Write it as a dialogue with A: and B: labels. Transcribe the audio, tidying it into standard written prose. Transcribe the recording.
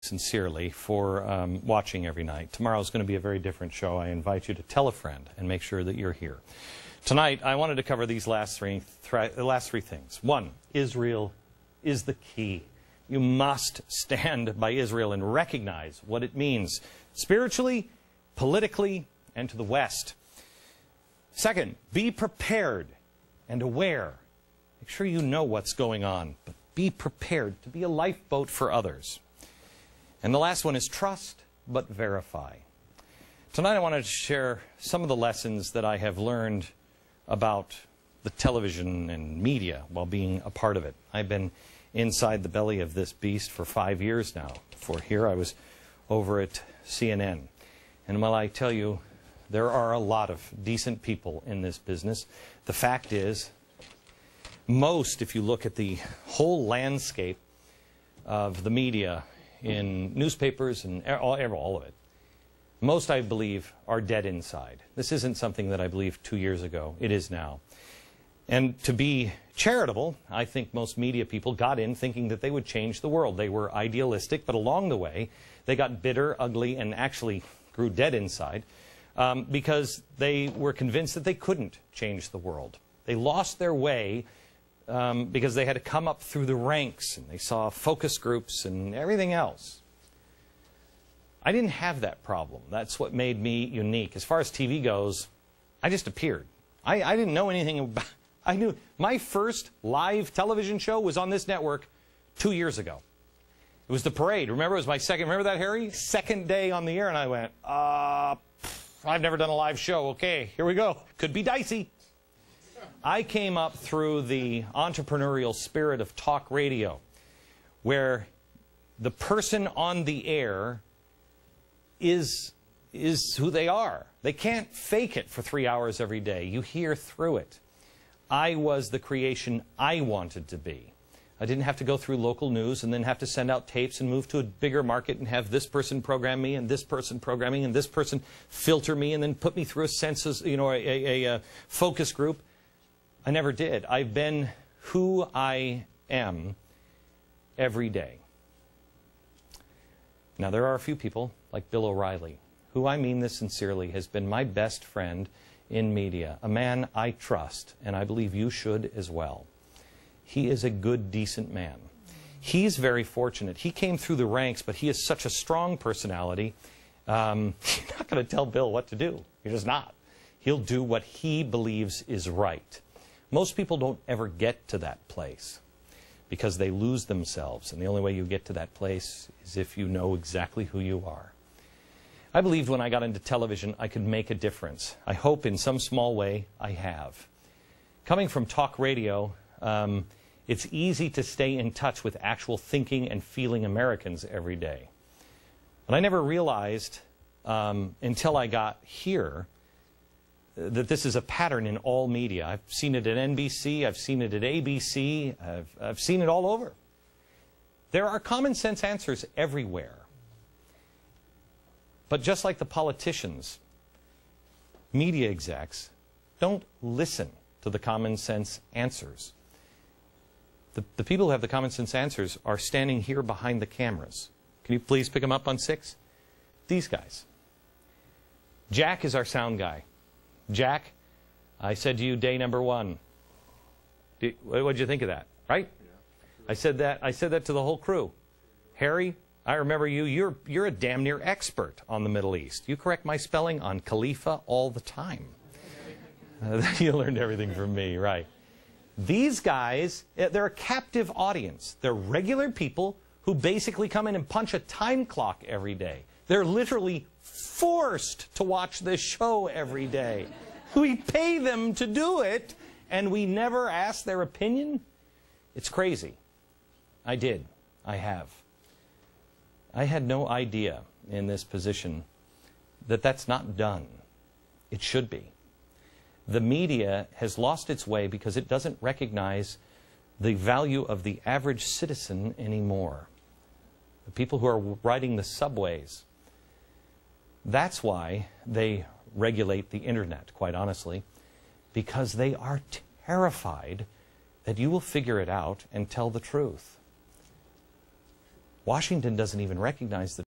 A: sincerely for watching every night. Tomorrow's going to be a very different show. I invite you to tell a friend and make sure that you're here. Tonight, I wanted to cover these last three things. One, Israel is the key. You must stand by Israel and recognize what it means spiritually, politically, and to the West. Second, be prepared and aware. Make sure you know what's going on, but be prepared to be a lifeboat for others. And the last one is trust, but verify. Tonight I wanted to share some of the lessons that I have learned about the television and media while being a part of it. I've been inside the belly of this beast for 5 years now. Before here I was over at CNN. And while I tell you there are a lot of decent people in this business, the fact is most, if you look at the whole landscape of the media in newspapers and all of it, most, I believe, are dead inside. This isn't something that I believed 2 years ago. It is now. And to be charitable, I think most media people got in thinking that they would change the world. They were idealistic, but along the way, they got bitter, ugly, and actually grew dead inside because they were convinced that they couldn't change the world. They lost their way because they had to come up through the ranks, and they saw focus groups and everything else. I didn't have that problem. That's what made me unique. As far as TV goes, I just appeared. I didn't know anything about... I knew my first live television show was on this network 2 years ago. It was The Parade. Remember, it was my second... Remember that, Harry? Second day on the air, and I went, I've never done a live show. Okay, here we go. Could be dicey. I came up through the entrepreneurial spirit of talk radio, where the person on the air is who they are. They can't fake it for 3 hours every day. You hear through it. I was the creation I wanted to be. I didn't have to go through local news and then have to send out tapes and move to a bigger market and have this person program me and this person program me and this person filter me and then put me through a census, a focus group. I never did. I've been who I am every day. Now, there are a few people, like Bill O'Reilly, who, I mean this sincerely, has been my best friend in media, a man I trust, and I believe you should as well. He is a good, decent man. He's very fortunate. He came through the ranks, but he is such a strong personality. You're not going to tell Bill what to do. You're just not. He'll do what he believes is right. Most people don't ever get to that place because they lose themselves, and the only way you get to that place is if you know exactly who you are. I believed when I got into television I could make a difference. I hope in some small way I have. Coming from talk radio, it's easy to stay in touch with actual thinking and feeling Americans every day. But I never realized until I got here that this is a pattern in all media. I've seen it at NBC, I've seen it at ABC, I've seen it all over. There are common sense answers everywhere. But just like the politicians, media execs don't listen to the common sense answers. The people who have the common sense answers are standing here behind the cameras. Can you please pick them up on 6? These guys. Jack is our sound guy. Jack, I said to you day number 1. What did you think of that? Right? I said that to the whole crew. Harry, I remember you. You're a damn near expert on the Middle East. You correct my spelling on Khalifa all the time. You learned everything from me, right? These guys, they're a captive audience. They're regular people who basically come in and punch a time clock every day. They're literally forced to watch this show every day. We pay them to do it, and we never ask their opinion? It's crazy. I did. I have. I had no idea in this position that that's not done. It should be. The media has lost its way because it doesn't recognize the value of the average citizen anymore. The people who are riding the subways. That's why they regulate the internet, quite honestly, because they are terrified that you will figure it out and tell the truth. Washington doesn't even recognize the